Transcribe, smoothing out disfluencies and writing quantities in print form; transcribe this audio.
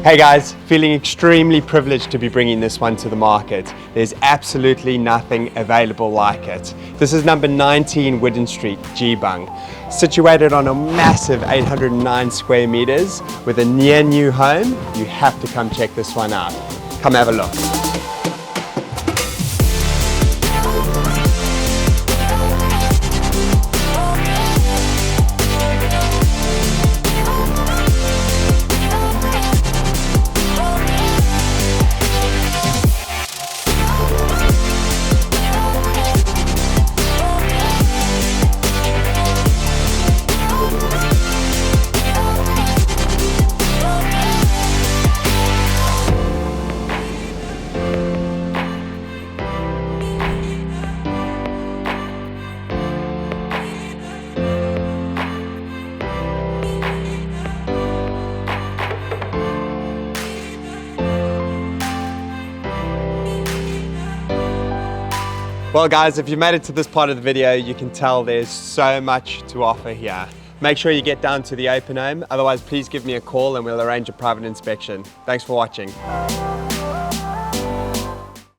Hey guys, feeling extremely privileged to be bringing this one to the market. There's absolutely nothing available like it. This is number 19 Widdin Street, Geebung. Situated on a massive 809 square meters with a near new home, you have to come check this one out. Come have a look. Well guys, if you made it to this part of the video, you can tell there's so much to offer here. Make sure you get down to the open home, otherwise please give me a call and we'll arrange a private inspection. Thanks for watching.